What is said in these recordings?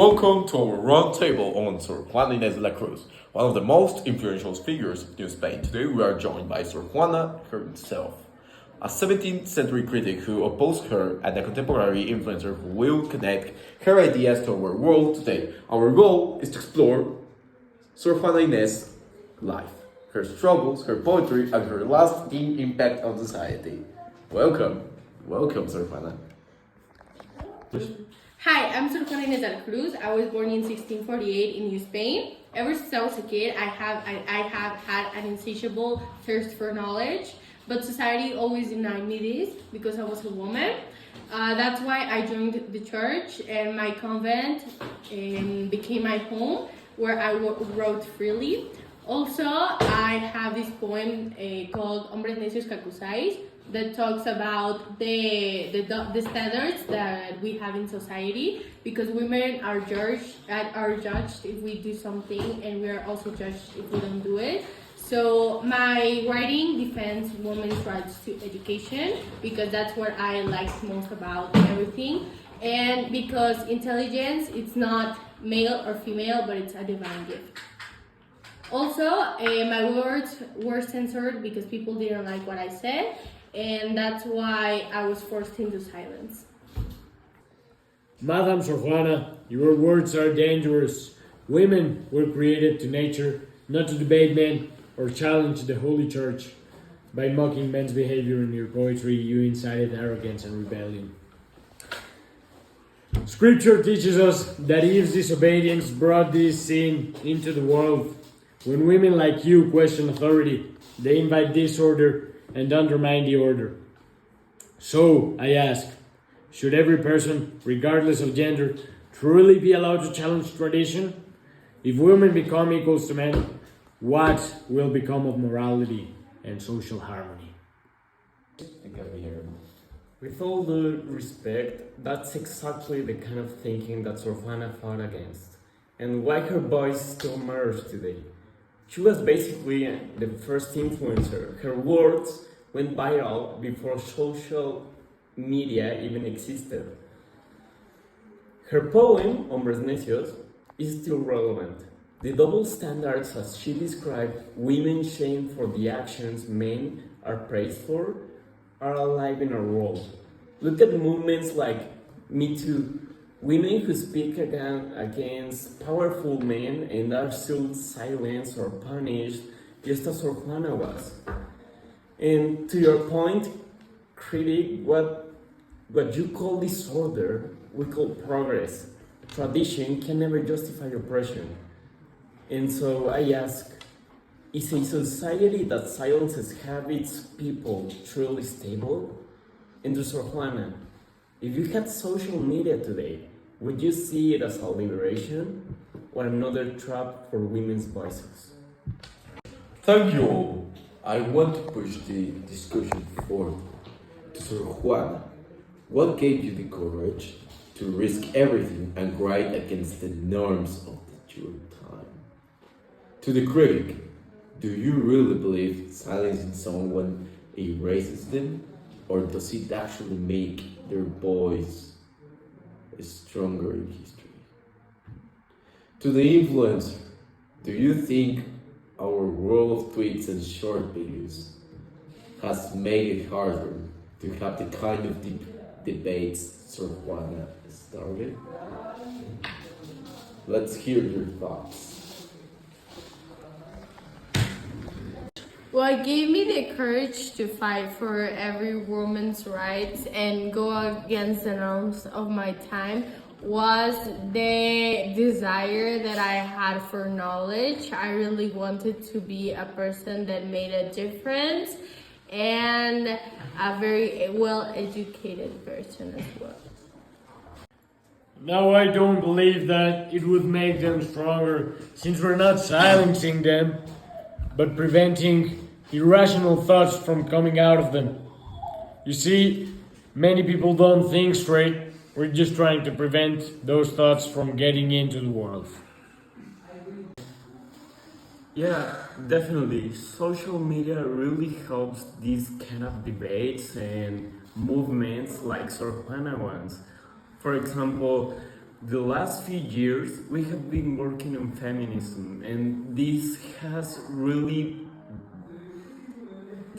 Welcome to our roundtable on Sir Juana Inés la Cruz, one of the most influential figures in Spain. Today we are joined by Sir Juana herself, a 17th century critic who opposed her and a contemporary influencer who will connect her ideas to our world today. Our goal is to explore Sor Juana Inés' life, her struggles, her poetry, and her lasting impact on society. Welcome, Sor Juana. Hi, I'm Juana Inés de la Cruz. I was born in 1648 in New Spain. Ever since I was a kid, I have had an insatiable thirst for knowledge, but society always denied me this because I was a woman. That's why I joined the church, and my convent became my home, where I wrote freely. Also, I have this poem called Hombres Necios que Acusáis, that talks about the standards that we have in society, because women are judged if we do something, and we are also judged if we don't do it. So my writing defends women's rights to education, because that's what I like most about everything, and because intelligence, it's not male or female, but it's a divine gift. Also, my words were censored because people didn't like what I said, and that's why I was forced into silence. Madam Sor Juana, your words are dangerous. Women were created to nature, not to debate men or challenge the Holy Church. By mocking men's behavior in your poetry, you incited arrogance and rebellion. Scripture teaches us that Eve's disobedience brought this sin into the world. When women like you question authority, they invite disorder and undermine the order. So, I ask, should every person, regardless of gender, truly be allowed to challenge tradition? If women become equals to men, what will become of morality and social harmony? With all due respect, that's exactly the kind of thinking that Sor Juana fought against, and why her voice still matters today. She was basically the first influencer. Her words went viral before social media even existed. Her poem, Hombres Necios, is still relevant. The double standards, as she described, women shamed for the actions men are praised for, are alive in our world. Look at movements like Me Too. Women who speak against powerful men and are still silenced or punished, just as Sor Juana was. And to your point, critic, what you call disorder, we call progress. Tradition can never justify oppression. And so I ask, is a society that silences habits people truly stable? And to Sor Juana, if you had social media today, would you see it as a liberation or another trap for women's voices? Thank you all. I want to push the discussion forward to Sor Juana. What gave you the courage to risk everything and write against the norms of your time? To the critic, do you really believe silencing someone erases them, or does it actually make their voice stronger in history? To the influencer, do you think our world of tweets and short videos has made it harder to have the kind of debates Sor Juana started? Let's hear your thoughts. What gave me the courage to fight for every woman's rights and go against the norms of my time was the desire that I had for knowledge. I really wanted to be a person that made a difference, and a very well-educated person as well. Now I don't believe that it would make them stronger, since we're not silencing them, but preventing irrational thoughts from coming out of them. You see, many people don't think straight. We're just trying to prevent those thoughts from getting into the world. Yeah, definitely. Social media really helps these kind of debates and movements like Sor Juana ones. For example, The last few years, we have been working on feminism, and this has really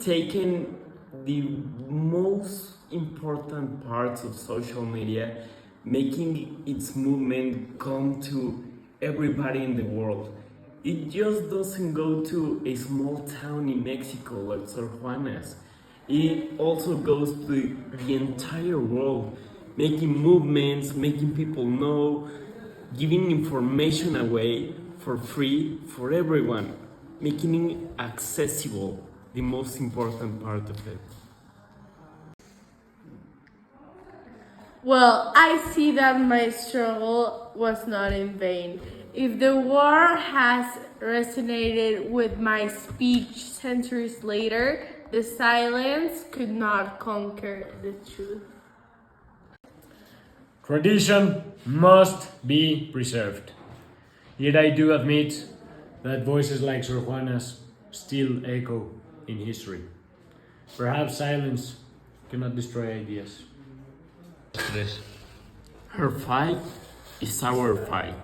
taken the most important parts of social media, making its movement come to everybody in the world. It just doesn't go to a small town in Mexico like Sor Juana's. It also goes to the entire world, making movements, making people know, giving information away for free for everyone, making it accessible, the most important part of it. Well, I see that my struggle was not in vain. If the war has resonated with my speech centuries later, the silence could not conquer the truth. Tradition must be preserved. Yet I do admit that voices like Sor Juana's still echo in history. Perhaps silence cannot destroy ideas. Her fight is our fight.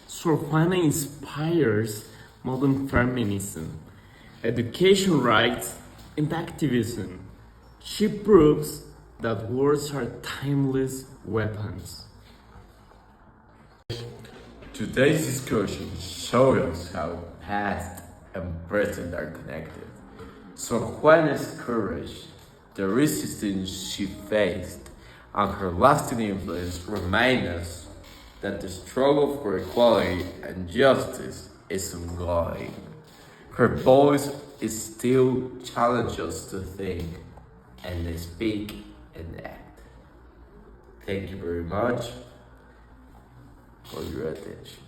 Sor Juana inspires modern feminism, education rights, and activism. She proves that words are timeless weapons. Today's discussion shows us how past and present are connected. Sor Juana's courage, the resistance she faced, and her lasting influence remind us that the struggle for equality and justice is ongoing. Her voice is still challenges us to think and speak and act. Thank you very much for your attention.